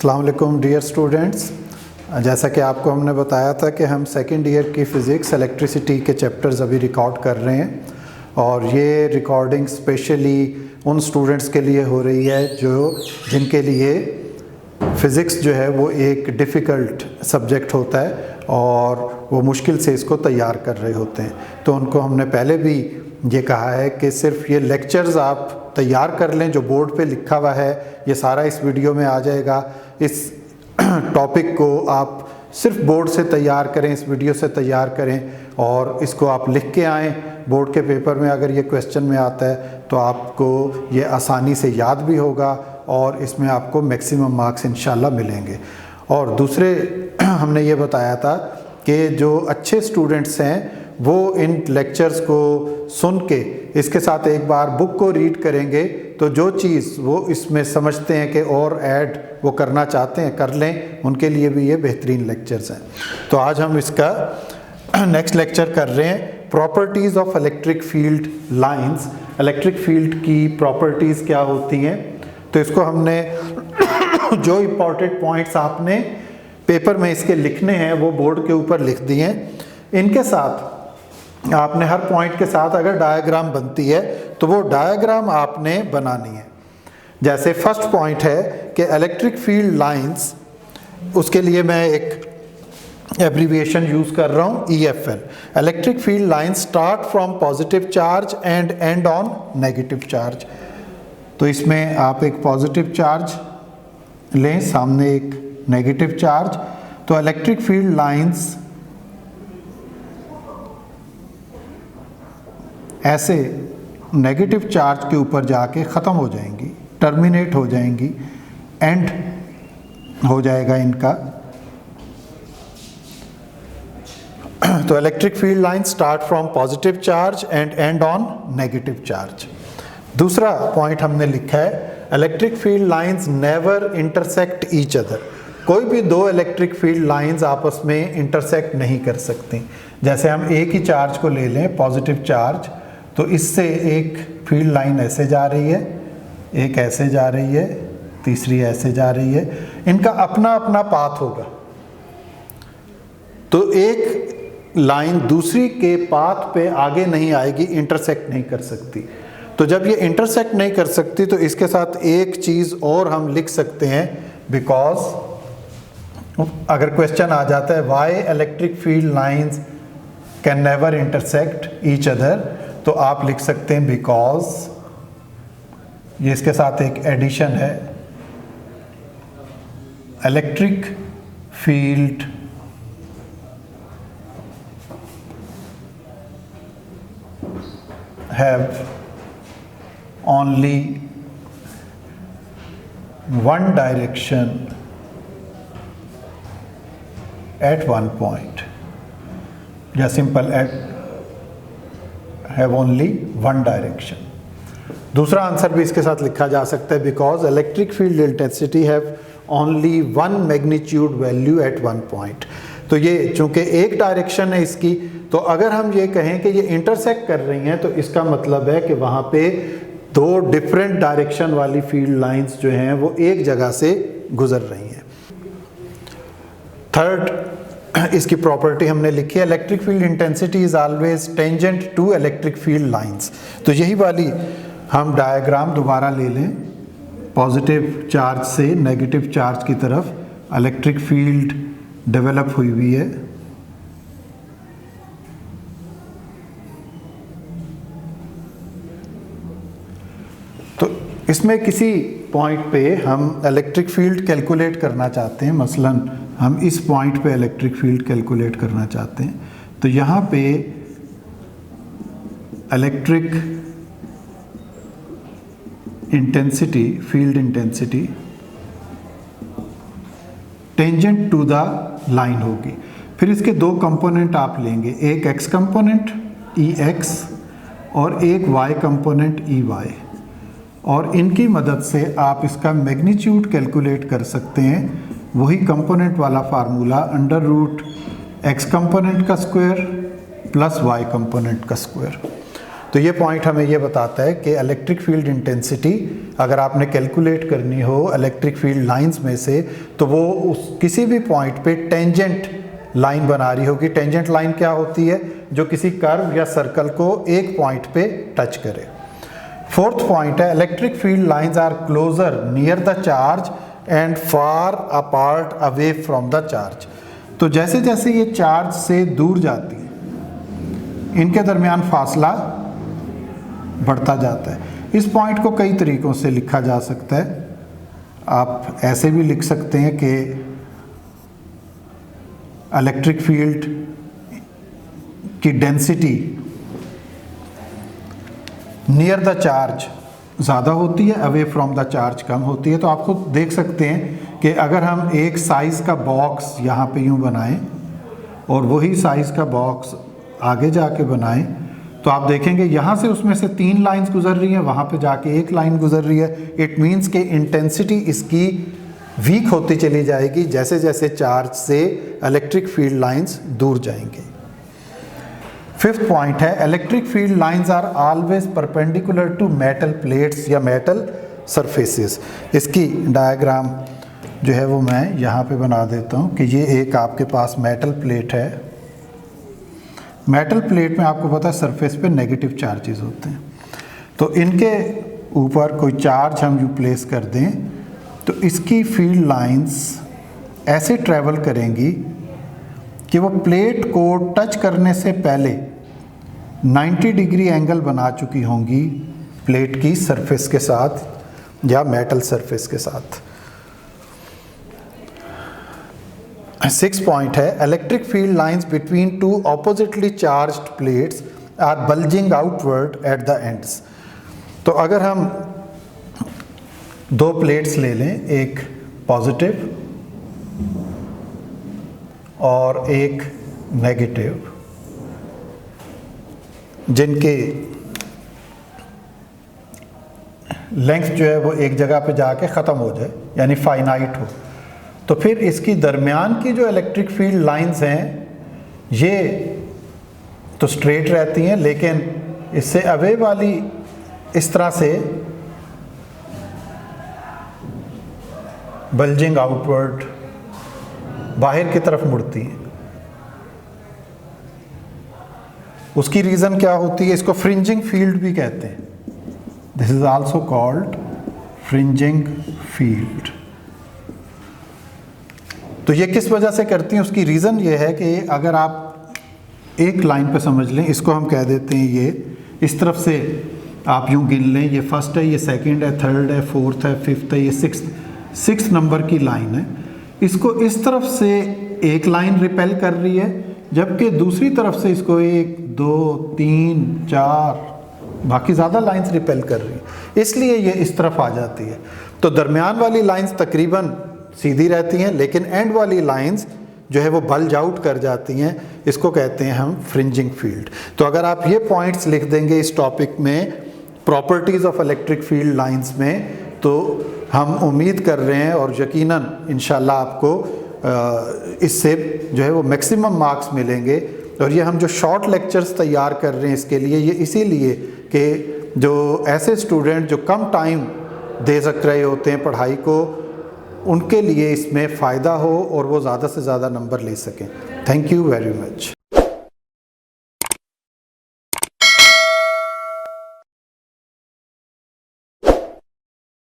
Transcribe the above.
अस्सलाम वालेकुम dear students. जैसा कि आपको हमने बताया था कि हम सेकेंड ईयर की फ़िज़िक्स इलेक्ट्रिसिटी के चैप्टर्स अभी रिकॉर्ड कर रहे हैं और ये रिकॉर्डिंग स्पेशली उन स्टूडेंट्स के लिए हो रही है जिनके लिए फ़िज़िक्स जो है वो एक डिफ़िकल्ट सब्जेक्ट होता है और वो मुश्किल से इसको तैयार कर रहे होते हैं। तो उनको हमने पहले भी ये कहा है कि सिर्फ ये लेक्चर्स आप तैयार कर लें, जो बोर्ड पे लिखा हुआ है ये सारा इस वीडियो में आ जाएगा। इस टॉपिक को आप सिर्फ बोर्ड से तैयार करें, इस वीडियो से तैयार करें और इसको आप लिख के आएँ। बोर्ड के पेपर में अगर ये क्वेश्चन में आता है तो आपको ये आसानी से याद भी होगा और इसमें आपको मैक्सिमम मार्क्स इंशाल्लाह मिलेंगे। और दूसरे हमने ये बताया था कि जो अच्छे स्टूडेंट्स हैं वो इन लेक्चर्स को सुन के इसके साथ एक बार बुक को रीड करेंगे तो जो चीज़ वो इसमें समझते हैं कि और ऐड वो करना चाहते हैं कर लें, उनके लिए भी ये बेहतरीन लेक्चर्स हैं। तो आज हम इसका नेक्स्ट लेक्चर कर रहे हैं, properties of electric field lines. Electric field की प्रॉपर्टीज़ क्या होती हैं, तो इसको हमने जो इम्पॉर्टेंट पॉइंट्स आपने पेपर में इसके लिखने हैं वो बोर्ड के ऊपर लिख दिए हैं। इनके साथ आपने हर पॉइंट के साथ अगर डायग्राम बनती है तो वो डायग्राम आपने बनानी है। जैसे फर्स्ट पॉइंट है कि इलेक्ट्रिक फील्ड लाइंस, उसके लिए मैं एक एब्रीविएशन यूज़ कर रहा हूँ EFL। Electric field lines start from positive charge and and on negative charge. तो इसमें आप एक पॉजिटिव चार्ज लें, सामने एक नेगेटिव चार्ज, तो इलेक्ट्रिक फील्ड लाइंस ऐसे नेगेटिव चार्ज के ऊपर जाके ख़त्म हो जाएंगी, टर्मिनेट हो जाएंगी, एंड हो जाएगा इनका। तो electric field line start from positive charge and and on negative charge. दूसरा पॉइंट हमने लिखा है, electric field lines never intersect each other. कोई भी दो इलेक्ट्रिक फील्ड लाइंस आपस में इंटरसेक्ट नहीं कर सकती। जैसे हम एक ही चार्ज को ले लें, पॉजिटिव चार्ज, तो इससे एक फील्ड लाइन ऐसे जा रही है, एक ऐसे जा रही है, तीसरी ऐसे जा रही है, इनका अपना अपना पाथ होगा। तो एक लाइन दूसरी के पाथ पे आगे नहीं आएगी, इंटरसेक्ट नहीं कर सकती। तो जब ये इंटरसेक्ट नहीं कर सकती तो इसके साथ एक चीज़ और हम लिख सकते हैं, बिकॉज अगर क्वेश्चन आ जाता है why electric field lines can never intersect each other, तो आप लिख सकते हैं बिकॉज, ये इसके साथ एक एडिशन है, electric field have only one direction at one point, या simple at have only one direction. दूसरा आंसर भी इसके साथ लिखा जा सकता है, because electric field intensity have only one magnitude value at one point. तो ये चूंकि एक डायरेक्शन है इसकी, तो अगर हम ये कहें कि ये इंटरसेक्ट कर रही हैं तो इसका मतलब है कि वहाँ पे दो डिफरेंट डायरेक्शन वाली फील्ड लाइंस जो हैं वो एक जगह से गुजर रही हैं। थर्ड इसकी प्रॉपर्टी हमने लिखी है, electric field intensity is always tangent to electric field lines. तो यही वाली हम डायग्राम दोबारा ले लें, पॉजिटिव चार्ज से नेगेटिव चार्ज की तरफ इलेक्ट्रिक फील्ड डेवलप हुई है। तो इसमें किसी पॉइंट पे हम इलेक्ट्रिक फील्ड कैलकुलेट करना चाहते हैं, मसलन हम इस पॉइंट पे इलेक्ट्रिक फील्ड कैलकुलेट करना चाहते हैं, तो यहाँ पे electric intensity, field intensity tangent to the line होगी। फिर इसके दो कंपोनेंट आप लेंगे, एक x कंपोनेंट EX और एक y कंपोनेंट EY, और इनकी मदद से आप इसका मैग्नीट्यूड कैलकुलेट कर सकते हैं। वही कंपोनेंट वाला formula, under root x component का स्क्वायर प्लस y कंपोनेंट का स्क्वायर। तो ये पॉइंट हमें ये बताता है कि इलेक्ट्रिक फील्ड इंटेंसिटी अगर आपने कैलकुलेट करनी हो इलेक्ट्रिक फील्ड लाइंस में से, तो वो उस किसी भी पॉइंट पे टेंजेंट लाइन बना रही होगी। टेंजेंट लाइन क्या होती है? जो किसी कर्व या सर्कल को एक पॉइंट पे टच करे। फोर्थ पॉइंट है electric field lines are closer near the charge and far apart away from the charge. तो जैसे जैसे ये चार्ज से दूर जाती है इनके दरमियान फासला बढ़ता जाता है। इस पॉइंट को कई तरीक़ों से लिखा जा सकता है। आप ऐसे भी लिख सकते हैं कि इलेक्ट्रिक फील्ड की डेंसिटी नियर द चार्ज ज़्यादा होती है, अवे फ्रॉम द चार्ज कम होती है। तो आपको देख सकते हैं कि अगर हम एक साइज़ का बॉक्स यहाँ पे यूँ बनाएं और वही साइज़ का बॉक्स आगे जाके बनाएं, तो आप देखेंगे यहाँ से उसमें से 3 लाइंस गुजर रही हैं, वहाँ पे जाके एक लाइन गुजर रही है। इट मीन्स कि इंटेंसिटी इसकी वीक होती चली जाएगी जैसे जैसे चार्ज से इलेक्ट्रिक फील्ड लाइंस दूर जाएंगे। फिफ्थ पॉइंट है electric field lines are always perpendicular to metal plates या मेटल सरफेसेस। इसकी डायग्राम जो है वो मैं यहाँ पे बना देता हूँ कि ये एक आपके पास मेटल प्लेट है। मेटल प्लेट में आपको पता है सरफेस पे नेगेटिव चार्जेस होते हैं। तो इनके ऊपर कोई चार्ज हम यूँ प्लेस कर दें तो इसकी फील्ड लाइंस ऐसे ट्रैवल करेंगी कि वो प्लेट को टच करने से पहले 90 डिग्री एंगल बना चुकी होंगी प्लेट की सरफेस के साथ या मेटल सरफेस के साथ। 6 पॉइंट है electric field lines between two oppositely charged plates are bulging outward at the ends. तो अगर हम 2 प्लेट्स ले लें, एक पॉजिटिव और एक नेगेटिव, जिनके लेंथ जो है वो एक जगह पे जाके ख़त्म हो जाए यानी फाइनाइट हो, तो फिर इसकी दरमियान की जो इलेक्ट्रिक फील्ड लाइंस हैं ये तो स्ट्रेट रहती हैं, लेकिन इससे अवे वाली इस तरह से बल्जिंग आउटवर्ड बाहर की तरफ मुड़ती हैं। उसकी रीज़न क्या होती है? इसको फ्रिंजिंग फील्ड भी कहते हैं। This is also called fringing field. तो ये किस वजह से करती हैं? उसकी रीज़न ये है कि अगर आप एक लाइन पे समझ लें, इसको हम कह देते हैं ये इस तरफ से आप यूँ गिन लें, ये फर्स्ट है, ये सेकंड है, थर्ड है, फोर्थ है, फिफ्थ है, ये सिक्स्थ नंबर की लाइन है। इसको इस तरफ से एक लाइन रिपेल कर रही है, जबकि दूसरी तरफ से इसको 1 2 3 4 बाकी ज़्यादा लाइंस रिपेल कर रही है, इसलिए ये इस तरफ आ जाती है। तो दरमियान वाली लाइंस तकरीबन सीधी रहती हैं, लेकिन एंड वाली लाइंस जो है वो बल्ज आउट कर जाती हैं। इसको कहते हैं हम फ्रिंजिंग फील्ड। तो अगर आप ये पॉइंट्स लिख देंगे इस टॉपिक में, properties of electric field lines में, तो हम उम्मीद कर रहे हैं और यकीनन इंशाल्लाह आपको इससे जो है वो मैक्सिमम मार्क्स मिलेंगे। और ये हम जो शॉर्ट लेक्चर्स तैयार कर रहे हैं इसके लिए, ये इसीलिए कि जो ऐसे स्टूडेंट जो कम टाइम दे सक रहे होते हैं पढ़ाई को, उनके लिए इसमें फ़ायदा हो और वो ज़्यादा से ज़्यादा नंबर ले सकें। Thank you very much.